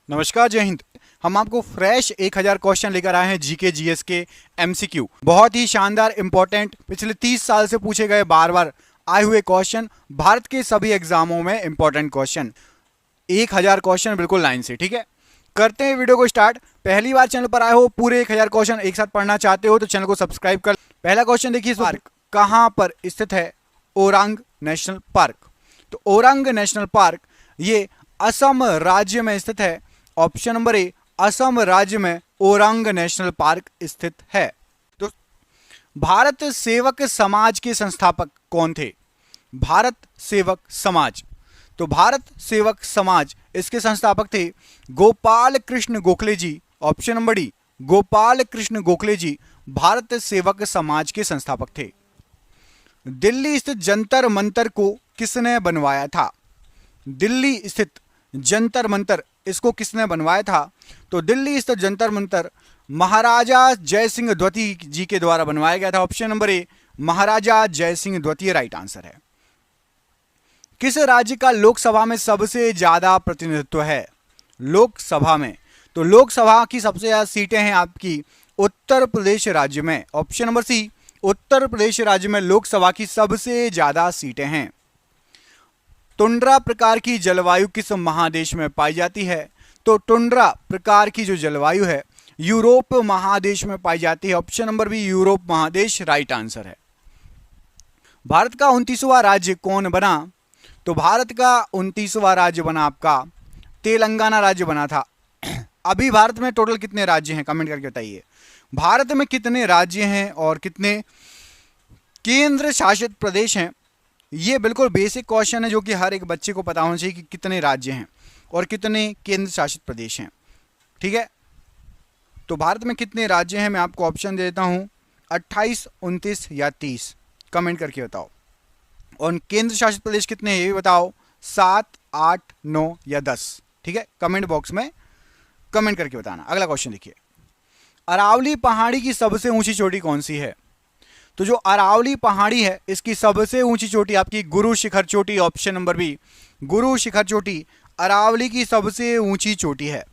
नमस्कार, जय हिंद। हम आपको फ्रेश 1000 क्वेश्चन लेकर आए हैं जीके जीएस के एमसीक्यू। बहुत ही शानदार, इंपॉर्टेंट, पिछले 30 साल से पूछे गए बार बार आए हुए क्वेश्चन, भारत के सभी एग्जामों में इंपॉर्टेंट क्वेश्चन। 1000 क्वेश्चन बिल्कुल लाइन से, ठीक है। करते हैं वीडियो को स्टार्ट। पहली बार चैनल पर आए हो, पूरे 1000 क्वेश्चन एक साथ पढ़ना चाहते हो तो चैनल को सब्सक्राइब कर। पहला क्वेश्चन देखिए, पार्क कहाँ पर स्थित है? Orang national park. तो ओरांग नेशनल पार्क ये असम राज्य में स्थित है। ऑप्शन नंबर ए, असम राज्य में ओरांग नेशनल पार्क स्थित है। तो भारत सेवक समाज के संस्थापक कौन थे? भारत सेवक समाज। तो भारत सेवक समाज इसके संस्थापक थे Gopal Krishna Gokhale ji. Option number D, Gopal Krishna Gokhale ji Bharat Sevak Samaj के संस्थापक थे। दिल्ली स्थित जंतर मंतर को किसने बनवाया था? दिल्ली स्थित जंतर मंतर इसको किसने बनवाया था? तो दिल्ली स्थित जंतर मंतर महाराजा जय सिंह द्वितीय जी के द्वारा बनवाया गया था। ऑप्शन नंबर ए, महाराजा जय सिंह द्वितीय राइट आंसर है। किस राज्य का लोकसभा में सबसे ज्यादा प्रतिनिधित्व है? लोकसभा में, तो लोकसभा की सबसे ज्यादा सीटें हैं आपकी उत्तर प्रदेश राज्य में। ऑप्शन नंबर सी, उत्तर प्रदेश राज्य में लोकसभा की सबसे ज्यादा सीटें हैं। टुंड्रा प्रकार की जलवायु किस महादेश में पाई जाती है? तो टुंड्रा प्रकार की जो जलवायु है यूरोप महादेश में पाई जाती है। ऑप्शन नंबर बी, यूरोप महादेश राइट आंसर है। भारत का 29वां राज्य कौन बना? तो भारत का 29वां राज्य बना आपका तेलंगाना राज्य बना था। अभी भारत में टोटल कितने राज्य हैं? कमेंट करके बताइए। भारत में कितने राज्य हैं और कितने केंद्र शासित प्रदेश हैं? ये बिल्कुल बेसिक क्वेश्चन है जो कि हर एक बच्चे को पता होना चाहिए कि कितने राज्य हैं और कितने केंद्र शासित प्रदेश हैं, ठीक है। तो भारत में कितने राज्य हैं मैं आपको ऑप्शन दे देता हूं, 28, 29 या 30। कमेंट करके बताओ। और केंद्र शासित प्रदेश कितने हैं ये भी बताओ, 7, 8, 9 या 10, ठीक है। कमेंट बॉक्स में कमेंट करके बताना। अगला क्वेश्चन देखिए, अरावली पहाड़ी की सबसे ऊंची चोटी कौन सी है? तो जो अरावली पहाड़ी है इसकी सबसे ऊंची चोटी आपकी गुरु शिखर चोटी। Option number B, Guru Shikhar चोटी अरावली की सबसे ऊंची चोटी है।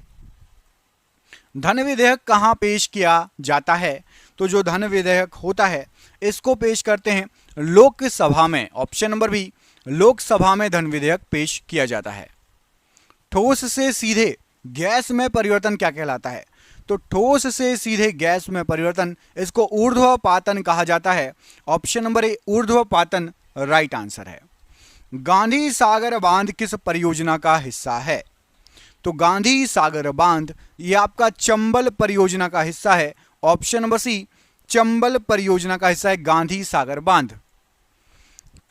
धन विधेयक कहां पेश किया जाता है? तो जो धन विधेयक होता है इसको पेश करते हैं लोकसभा में। ऑप्शन नंबर बी, लोकसभा में धन विधेयक पेश किया जाता है। ठोस से सीधे गैस में परिवर्तन क्या कहलाता है? तो ठोस से सीधे गैस में परिवर्तन इसको ऊर्ध्वपातन कहा जाता है। ऑप्शन नंबर ए, ऊर्ध्वपातन राइट आंसर है। गांधी सागर बांध किस परियोजना का हिस्सा है? तो गांधी सागर बांध ये आपका चंबल परियोजना का हिस्सा है। ऑप्शन नंबर सी, चंबल परियोजना का हिस्सा है गांधी सागर बांध।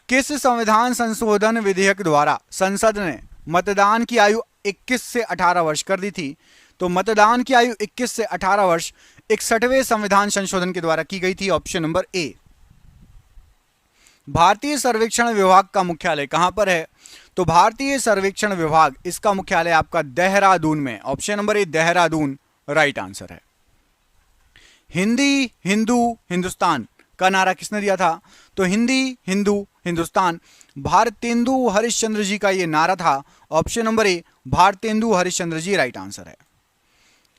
किस संविधान संशोधन विधेयक द्वारा संसद ने मतदान की आयु 21 से 18 वर्ष कर दी थी? तो मतदान की आयु 21 से 18 वर्ष 61वें संविधान संशोधन के द्वारा की गई थी। ऑप्शन नंबर ए। भारतीय सर्वेक्षण विभाग का मुख्यालय कहां पर है? तो भारतीय सर्वेक्षण विभाग इसका मुख्यालय आपका देहरादून में। ऑप्शन नंबर ए, देहरादून राइट आंसर है। हिंदी हिंदू हिंदुस्तान का नारा किसने दिया था? तो हिंदी हिंदू हिंदुस्तान भारतेंदु हरिश्चंद्र जी का यह नारा था। Option number A, Bharatendu Harishchandra ji right answer है।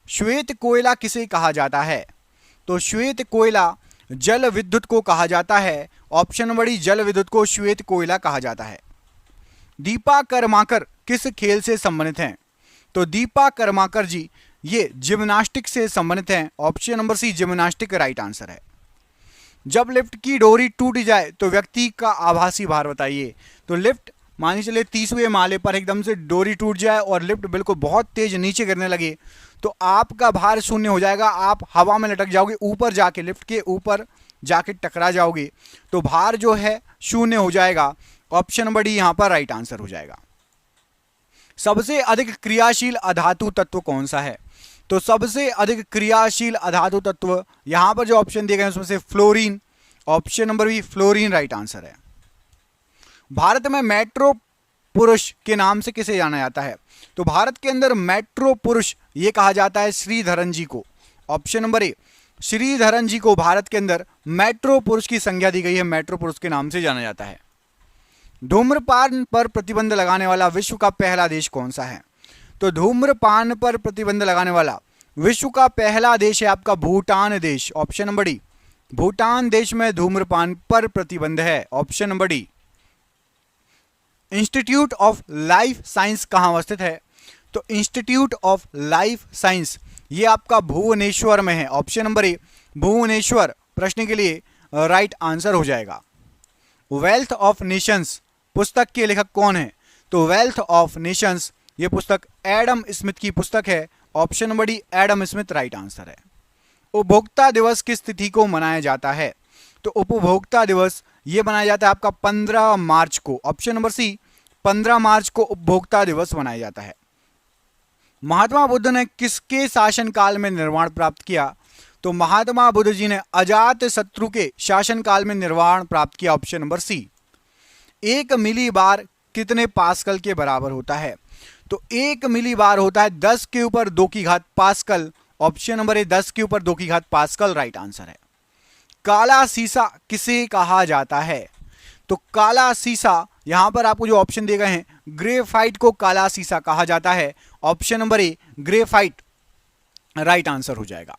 श्वेत कोयला किसे कहा जाता है? तो श्वेत कोयला जल विद्युत को कहा जाता है। ऑप्शन नंबर डी, जल विद्युत को श्वेत कोयला कहा जाता है। दीपा कर्माकर किस खेल से संबंधित हैं? तो दीपा कर्माकर जी ये जिम्नास्टिक से संबंधित हैं। Option number C, gymnastic right answer है। जब लिफ्ट की डोरी टूट जाए तो व्यक्ति का आभासी भार बताइए। तो लिफ्ट मान चलिए 30वें माले पर एकदम से डोरी टूट जाए और लिफ्ट बिल्कुल बहुत तेज नीचे गिरने लगे तो आपका भार शून्य हो जाएगा। आप हवा में लटक जाओगे, ऊपर जाके लिफ्ट के ऊपर जाके टकरा जाओगे तो भार जो है शून्य हो जाएगा। ऑप्शन नंबर डी यहां पर राइट आंसर हो जाएगा। सबसे अधिक क्रियाशील अधातु तत्व कौन सा है? तो सबसे अधिक क्रियाशील अधातु तत्व यहां पर जो ऑप्शन दिए गए हैं उसमें से fluorine. Option number B, fluorine right answer है। भारत में मेट्रो पुरुष के नाम से किसे जाना जाता है? तो भारत के अंदर मेट्रो पुरुष ये कहा जाता है श्रीधरन जी को। ऑप्शन नंबर ए, श्रीधरन जी को भारत के अंदर मेट्रो पुरुष की संज्ञा दी गई है, मेट्रो पुरुष के नाम से जाना जाता है। धूम्रपान पर प्रतिबंध लगाने वाला विश्व का पहला देश कौन सा है? तो धूम्रपान पर प्रतिबंध लगाने वाला विश्व का पहला देश है आपका भूटान देश, ऑप्शन नंबर डी। भूटान देश में धूम्रपान पर प्रतिबंध है, option number D. Institute of life science कहां अवस्थित है? तो इंस्टीट्यूट ऑफ लाइफ साइंस ये आपका भुवनेश्वर में है, ऑप्शन नंबर ए भुवनेश्वर प्रश्न के लिए राइट आंसर हो जाएगा। वेल्थ ऑफ नेशंस पुस्तक के लेखक कौन है? तो वेल्थ ऑफ नेशंस ये पुस्तक एडम स्मिथ की पुस्तक है, option number D Adam Smith right answer है। उपभोक्ता दिवस किस तिथि को मनाया जाता है? तो उपभोक्ता दिवस ये मनाया जाता है आपका 15 मार्च को, ऑप्शन नंबर सी 15 मार्च को उपभोक्ता दिवस मनाया जाता है। महात्मा बुद्ध ने किसके शासनकाल में निर्वाण प्राप्त किया? तो महात्मा बुद्ध जी ने अजात शत्रु के शासनकाल में निर्वाण प्राप्त किया, ऑप्शन नंबर सी। 1 मिली बार कितने पास्कल के बराबर होता है? तो 1 मिली बार होता है 10 के ऊपर 2 की घात पास्कल, ऑप्शन नंबर ए 10 के ऊपर 2 की घात पास्कल राइट आंसर है। काला सीसा किसे कहा जाता है? तो काला सीसा यहां पर आपको जो ऑप्शन दिए गए हैं, ग्रेफाइट को काला सीसा कहा जाता है, ऑप्शन नंबर ए ग्रेफाइट राइट आंसर हो जाएगा।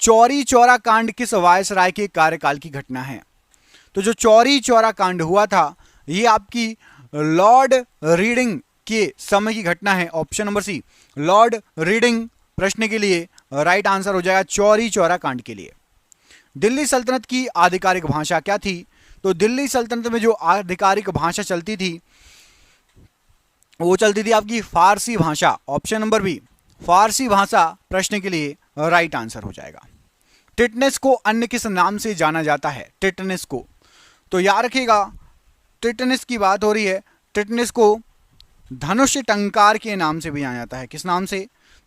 चौरी चौरा कांड किस वायसराय के कार्यकाल की घटना है? तो जो चौरी चौरा कांड हुआ था ये आपकी लॉर्ड रीडिंग के समय की घटना है, option number C Lord Reading प्रश्न के लिए राइट आंसर हो जाएगा चौरी चौरा कांड के लिए। दिल्ली सल्तनत की आधिकारिक भाषा क्या थी? तो दिल्ली सल्तनत में जो आधिकारिक भाषा चलती थी वो चलती थी आपकी फारसी भाषा, ऑप्शन नंबर बी फारसी भाषा प्रश्न के लिए राइट आंसर हो जाएगा। टिटनेस को अन्य किस नाम से जाना जाता है? टिटनेस को तो याद रखिएगा, टिटनेस की बात हो रही है, टिटनेस को धनुष टंकार के नाम से भी जाना जाता है। किस नाम से?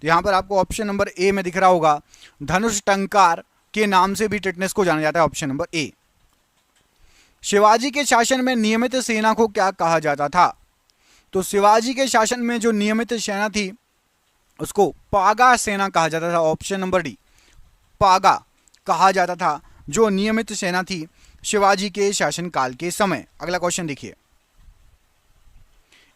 तो यहां पर आपको ऑप्शन नंबर ए में दिख रहा होगा, धनुष टंकार के नाम से भी टिटनेस को जाना जाता है, ऑप्शन नंबर ए। शिवाजी के शासन में नियमित सेना को क्या कहा जाता था? तो शिवाजी के शासन में जो नियमित सेना थी उसको पागा सेना कहा जाता था, ऑप्शन नंबर डी पागा कहा जाता था जो नियमित सेना थी शिवाजी के शासनकाल के समय। अगला क्वेश्चन देखिए,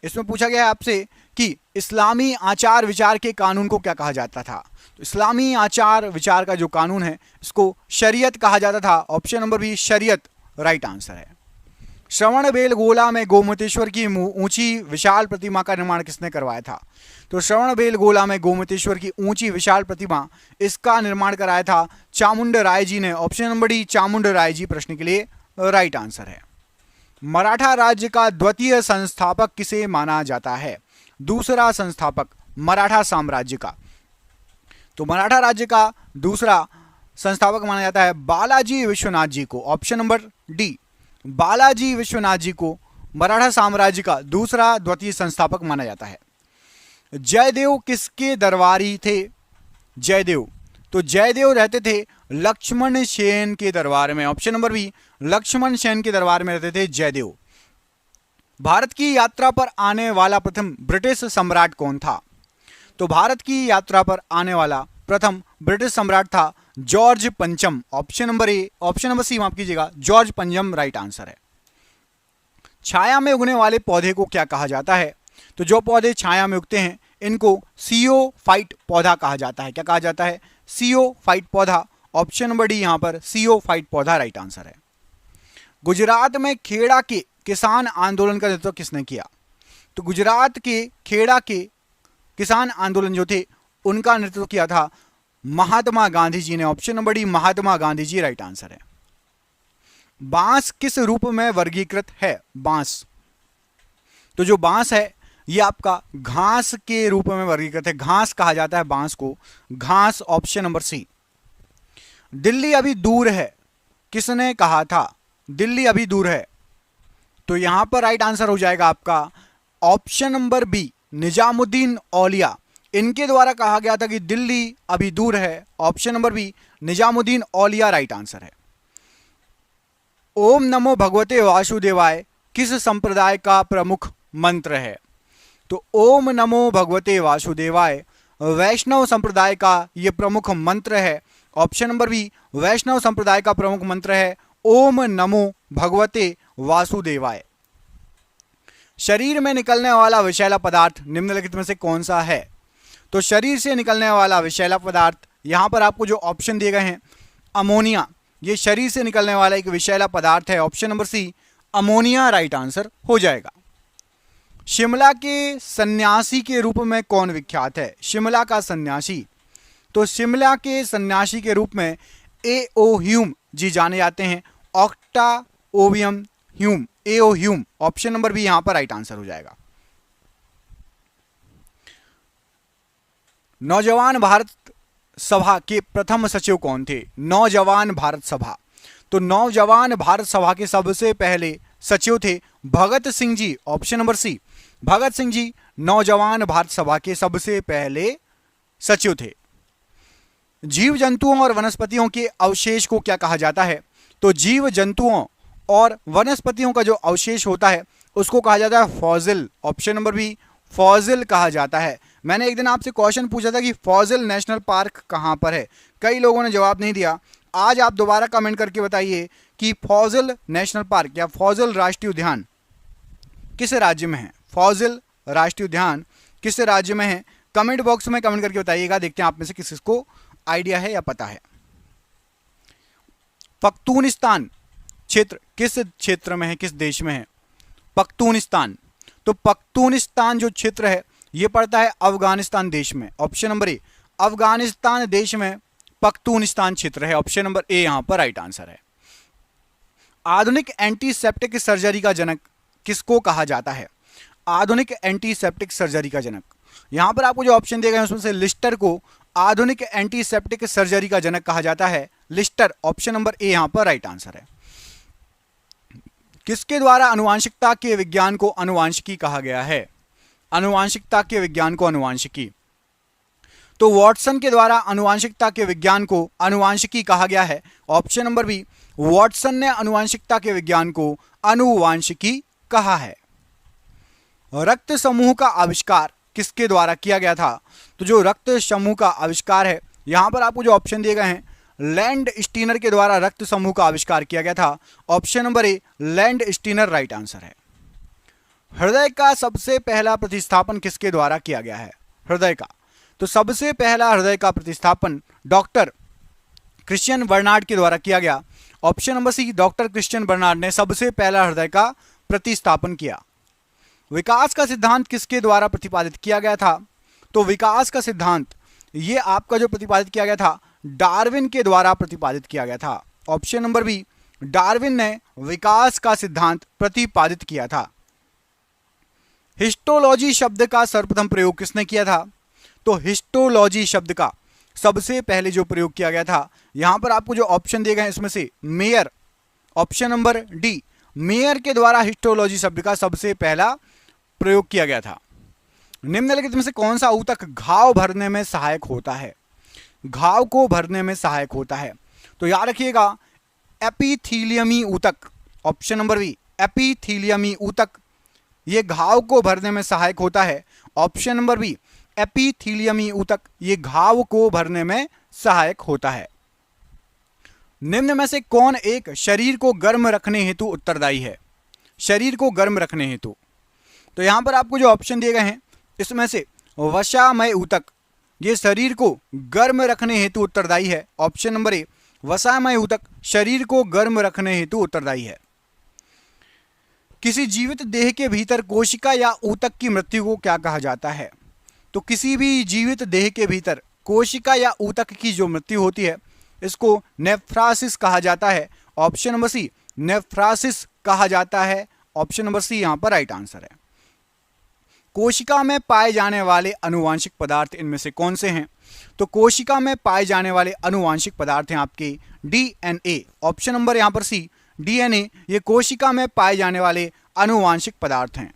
इसमें पूछा गया है आपसे कि इस्लामी आचार विचार के कानून को क्या कहा जाता था? तो इस्लामी आचार विचार का जो कानून है इसको शरीयत कहा जाता था, ऑप्शन नंबर बी शरीयत राइट आंसर है। श्रवणबेलगोला में गोमतेश्वर की ऊंची विशाल प्रतिमा का निर्माण किसने करवाया था? तो श्रवणबेलगोला में गोमतेश्वर की ऊंची विशाल प्रतिमा इसका निर्माण कराया था चामुंड राय जी ने, option number D Chamund Rai ji प्रश्न के लिए राइट आंसर है। मराठा राज्य का द्वितीय संस्थापक किसे माना जाता है? दूसरा संस्थापक मराठा साम्राज्य का। तो मराठा राज्य का दूसरा संस्थापक माना जाता है बालाजी विश्वनाथ जी को, option number D Balaji Vishwanath ji को मराठा साम्राज्य का दूसरा द्वितीय संस्थापक माना जाता है। जयदेव किसके दरबारी थे? जयदेव तो जयदेव रहते थे लक्ष्मण सेन के दरबार में, option number B Lakshman Sen के दरबार में रहते थे जयदेव। भारत की यात्रा पर आने वाला प्रथम ब्रिटिश सम्राट कौन था? तो भारत की यात्रा पर आने वाला प्रथम ब्रिटिश सम्राट था जॉर्ज पंचम, option number A option number C माफ कीजिएगा जॉर्ज पंचम राइट आंसर है। छाया में उगने वाले पौधे को क्या कहा जाता है? तो जो पौधे छाया में उगते हैं इनको सीओफाइट पौधा कहा जाता है। क्या कहा जाता है? सीओफाइट पौधा, ऑप्शन नंबर डी यहां पर सीओफाइट पौधा राइट आंसर है। गुजरात में खेड़ा के किसान आंदोलन का नेतृत्व किसने किया? तो गुजरात के खेड़ा के किसान आंदोलन जो थे उनका नेतृत्व किया था महात्मा गांधी जी ने, option number D Mahatma Gandhi ji right answer है। बांस किस रूप में वर्गीकृत है? बांस तो जो बांस है ये आपका घास के रूप में वर्गीकृत है, घास कहा जाता है बांस को, घास ऑप्शन नंबर सी। दिल्ली अभी दूर है किसने कहा था? दिल्ली अभी दूर है तो यहां पर राइट आंसर हो जाएगा आपका ऑप्शन नंबर बी निजामुद्दीन औलिया, इनके द्वारा कहा गया था कि दिल्ली अभी दूर है, ऑप्शन नंबर बी निजामुद्दीन औलिया राइट आंसर है। ओम नमो भगवते वासुदेवाय किस संप्रदाय का प्रमुख मंत्र है? तो ओम नमो भगवते वासुदेवाय वैष्णव संप्रदाय का यह प्रमुख मंत्र है, ऑप्शन नंबर बी वैष्णव संप्रदाय का प्रमुख मंत्र है ओम नमो भगवते वासुदेवाय। शरीर में निकलने वाला विषैला पदार्थ निम्नलिखित में से कौन सा है? तो शरीर से निकलने वाला विषैला पदार्थ, यहां पर आपको जो ऑप्शन दिए गए हैं अमोनिया, ये शरीर से निकलने वाला एक विषैला पदार्थ है। Option number C ammonia right answer हो जाएगा। शिमला के सन्यासी के रूप में कौन विख्यात है? शिमला का सन्यासी, तो शिमला के सन्यासी के रूप में ए.ओ. ह्यूम जी जाने जाते हैं। Octavian Hume, A O. Hume, option number B यहां पर राइट आंसर हो जाएगा। नौजवान भारत सभा के प्रथम सचिव कौन थे? नौजवान भारत सभा, तो नौजवान भारत सभा के सबसे पहले सचिव थे भगत सिंह जी। ऑप्शन नंबर सी भगत सिंह जी नौजवान भारत सभा के सबसे पहले सचिव थे। जीव जंतुओं और वनस्पतियों के अवशेष को क्या कहा जाता है? तो जीव जंतुओं और वनस्पतियों का जो अवशेष होता है उसको कहा जाता है fossil. Option number B fossil कहा जाता है। मैंने एक दिन आपसे क्वेश्चन पूछा था कि फॉसिल नेशनल पार्क कहां पर है, कई लोगों ने जवाब नहीं दिया। आज आप दोबारा कमेंट करके बताइए कि फॉसिल नेशनल पार्क या फॉसिल राष्ट्रीय उद्यान किस राज्य में है? फॉसिल राष्ट्रीय उद्यान किस राज्य में है? कमेंट बॉक्स में कमेंट करके बताइएगा। देखते हैं आप में से किस को आइडिया है या पता है। पख्तूनिस्तान क्षेत्र किस क्षेत्र में है, किस देश में है? पख्तूनिस्तान, तो पख्तूनिस्तान जो क्षेत्र है यह पड़ता है अफगानिस्तान देश में। ऑप्शन नंबर ए अफगानिस्तान देश में पख्तूनिस्तान क्षेत्र है। ऑप्शन नंबर ए यहां पर राइट आंसर है। आधुनिक एंटीसेप्टिक सर्जरी का जनक किसको कहा जाता है? आधुनिक एंटीसेप्टिक सर्जरी का जनक, यहां पर आपको जो ऑप्शन दिए गए हैं उसमें से लिस्टर को आधुनिक एंटीसेप्टिक सर्जरी का जनक कहा जाता है। लिस्टर, ऑप्शन नंबर ए यहां पर राइट आंसर है। किसके द्वारा अनुवांशिकता के विज्ञान को अनुवांशिकी कहा गया है? अनुवांशिकता के विज्ञान को अनुवांशिकी, तो वॉटसन के द्वारा अनुवांशिकता के विज्ञान को अनुवांशिकी कहा गया है। ऑप्शन नंबर बी वॉटसन ने अनुवांशिकता के विज्ञान को अनुवांशिकी कहा है। रक्त समूह का आविष्कार किसके द्वारा किया गया था? तो जो रक्त समूह का आविष्कार है यहां पर आपको जो ऑप्शन दिए गए हैं लैंड स्टीनर के द्वारा रक्त समूह का आविष्कार किया गया था। Option number a land Steiner right answer है। हृदय का सबसे पहला प्रतिस्थापन किसके द्वारा किया गया है? हृदय का, तो सबसे पहला हृदय का प्रतिस्थापन डॉक्टर क्रिश्चियन बर्नार्ड के द्वारा किया गया। Option number C doctor Christiaan Barnard ने सबसे पहला हृदय का प्रतिस्थापन किया। विकास का सिद्धांत किसके द्वारा प्रतिपादित किया गया था? तो विकास का सिद्धांत ये आपका जो प्रतिपादित किया गया था डार्विन के द्वारा प्रतिपादित किया गया था। ऑप्शन नंबर बी डार्विन ने विकास का सिद्धांत प्रतिपादित किया था। हिस्टोलॉजी शब्द का सर्वप्रथम प्रयोग किसने किया था? तो हिस्टोलॉजी शब्द का सबसे पहले जो प्रयोग किया गया था, यहां पर आपको जो ऑप्शन दिए गए हैं इसमें से mayor, option number D mayor के द्वारा हिस्टोलॉजी शब्द का सबसे पहला प्रयोग किया गया था। निम्नलिखित में से कौन सा ऊतक घाव भरने में सहायक होता है? घाव को भरने में सहायक होता है, तो याद रखिएगा एपिथीलियमी ऊतक। ऑप्शन नंबर बी एपिथीलियमी ऊतक ये घाव को भरने में सहायक होता है। ऑप्शन नंबर बी एपिथीलियमी ऊतक ये घाव को भरने में सहायक होता है। निम्न में से कौन एक शरीर को गर्म रखने हेतु उत्तरदायी है? शरीर को गर्म रखने हेतु, तो यहां पर आपको जो ऑप्शन दिए गए हैं इसमें से वसामय ऊतक ये शरीर को गर्म रखने हेतु उत्तरदायी है। ऑप्शन नंबर ए वसामय ऊतक शरीर को गर्म रखने हेतु उत्तरदायी है। किसी जीवित देह के भीतर कोशिका या ऊतक की मृत्यु को क्या कहा जाता है? तो किसी भी जीवित देह के भीतर कोशिका या ऊतक की जो मृत्यु होती है इसको नेफ्रासिस कहा जाता है। ऑप्शन नंबर सी नेफ्रासिस कहा जाता है। ऑप्शन नंबर सी यहां पर राइट आंसर है। कोशिका में पाए जाने वाले अनुवांशिक पदार्थ इनमें से कौन से हैं? तो कोशिका में पाए जाने वाले अनुवांशिक पदार्थ हैं आपके डीएनए। ऑप्शन नंबर यहां पर सी डीएनए ये कोशिका में पाए जाने वाले अनुवांशिक पदार्थ हैं।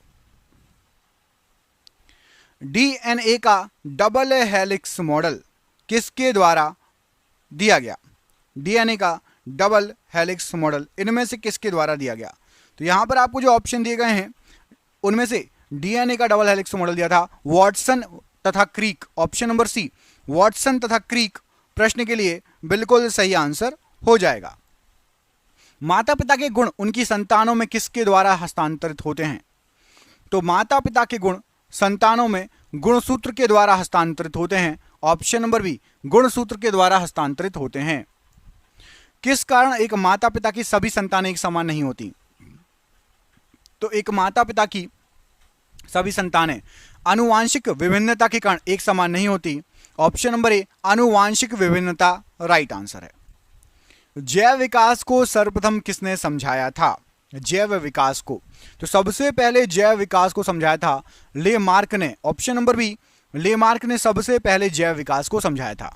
डीएनए का डबल हेलिक्स मॉडल किसके द्वारा दिया गया? डीएनए का डबल हेलिक्स मॉडल इनमें से किसके द्वारा दिया गया? तो यहां पर आपको जो ऑप्शन दिए गए हैं उनमें से डीएनए का डबल हेलिक्स मॉडल दिया था वॉटसन तथा Crick. Option number C Watson तथा क्रीक प्रश्न के लिए बिल्कुल सही आंसर हो जाएगा। माता पिता के गुण उनकी संतानों में किसके द्वारा हस्तांतरित होते हैं? तो माता पिता के गुण संतानों में गुणसूत्र के द्वारा हस्तांतरित होते हैं? ऑप्शन नंबर बी, गुणसूत्र के द्वारा हस्तांतरित होते हैं। किस कारण एक माता पिता की सभी संतानें एक समान नहीं होती? तो एक माता पिता की सभी संतानें आनुवांशिक विभिन्नता के कारण एक समान नहीं होती। ऑप्शन नंबर ए, आनुवांशिक विभिन्नता राइट आंसर है। जैव विकास को सर्वप्रथम किसने समझाया था? जैव विकास को तो सबसे पहले जैव विकास को समझाया था लेमार्क ने। ऑप्शन नंबर बी, लेमार्क ने सबसे पहले जैव विकास को समझाया था।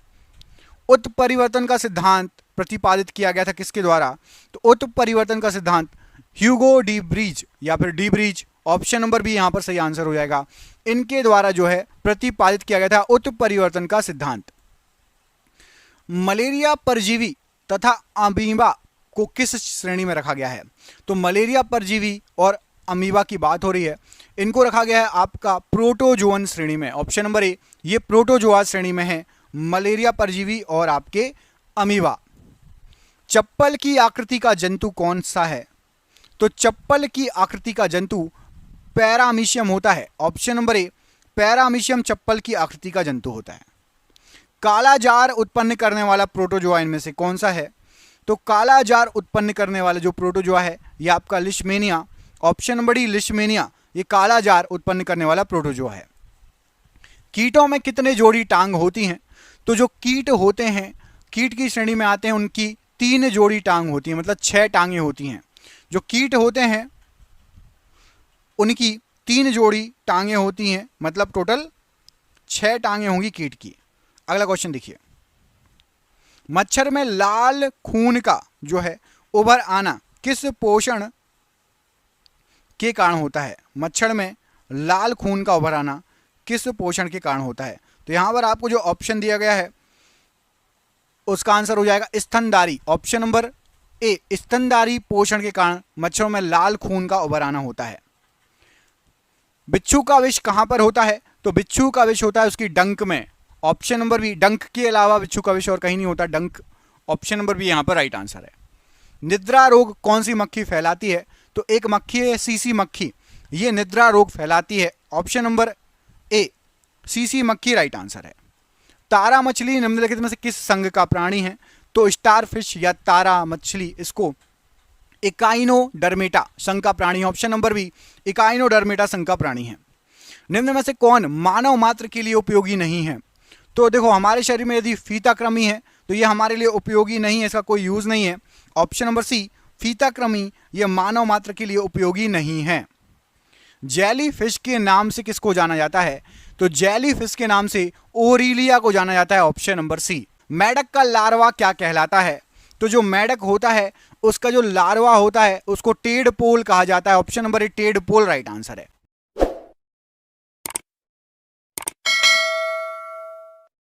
उत्परिवर्तन का सिद्धांत प्रतिपादित किया गया था किसके द्वारा? तो उत्परिवर्तन का सिद्धांत ह्यूगो डी ब्रीज या फिर de Vries, option number B यहां पर सही आंसर हो जाएगा, इनके द्वारा जो है प्रतिपादित किया गया था उत्परिवर्तन का सिद्धांत। मलेरिया परजीवी तथा अमीबा को किस श्रेणी में रखा गया है? तो मलेरिया परजीवी और अमीबा की बात हो रही है, इनको रखा गया है आपका प्रोटोजोअन श्रेणी में। ऑप्शन नंबर ए, ये प्रोटोजोआ श्रेणी में है मलेरिया परजीवी और आपके अमीबा। चप्पल की आकृति का जंतु कौन सा है? तो चप्पल की आकृति का जंतु पैरामीशियम होता है। ऑप्शन नंबर ए, पैरामीशियम चप्पल की आकृति का जंतु होता है। काला जार उत्पन्न करने वाला प्रोटोजोआ इनमें से कौन सा है? तो काला जार उत्पन्न करने वाला जो प्रोटोजोआ है ये आपका लिशमेनिया। ऑप्शन नंबर डी, लिशमेनिया, ये काला जार उत्पन्न करने वाला प्रोटोजोआ है। कीटों में कितने जोड़ी टांग होती हैं? तो जो कीट होते हैं, कीट की श्रेणी में आते हैं, उनकी 3 जोड़ी टांग होती हैं, मतलब 6 टांगें होती हैं। जो कीट होते हैं उनकी 3 जोड़ी टांगें होती हैं, मतलब टोटल 6 टांगें होंगी कीट की। अगला क्वेश्चन देखिए, मच्छर में लाल खून का जो है उभर आना किस पोषण के कारण होता है? मच्छर में लाल खून का उभर आना किस पोषण के कारण होता है? तो यहां पर आपको जो ऑप्शन दिया गया है उसका आंसर हो जाएगा स्तनधारी। ऑप्शन नंबर ए, स्तनधारी पोषण के कारण मच्छरों में लाल खून का उभर आना होता है। बिच्छू का विष कहां पर होता है? तो बिच्छू का विष होता है उसकी डंक में। ऑप्शन नंबर बी, डंक के अलावा बिच्छू का विष और कहीं नहीं होता, डंक। ऑप्शन नंबर बी यहां पर राइट आंसर है। निद्रा रोग कौन सी मक्खी फैलाती है? तो एक मक्खी है सीसी मक्खी, ये निद्रा रोग फैलाती है। ऑप्शन नंबर ए, सीसी मक्खी राइट आंसर है। तारा मछली निम्नलिखित में से किस संघ का प्राणी है? तो स्टार फिश या तारा मछली इसको इकाइनोडर्मेटा संघ का प्राणी है। ऑप्शन नंबर बी, इकाइनोडर्मेटा संघ का प्राणी है। निम्न में से कौन मानव मात्र के लिए उपयोगी नहीं है? तो देखो, हमारे शरीर में यदि फीताकृमि है तो ये हमारे लिए उपयोगी नहीं है, इसका कोई यूज नहीं है। ऑप्शन नंबर सी, फीताकृमि ये मानव मात्र के लिए उपयोगी नहीं है। जेली फिश के नाम से किसको जाना जाता है? तो जेली फिश के नाम से ओरिलिया को जाना जाता है। Option number C. मेढक का लार्वा क्या कहलाता है? तो जो मेढक होता है उसका जो लार्वा होता है उसको टेडपोल कहा जाता है। ऑप्शन नंबर ए, टेडपोल राइट आंसर है।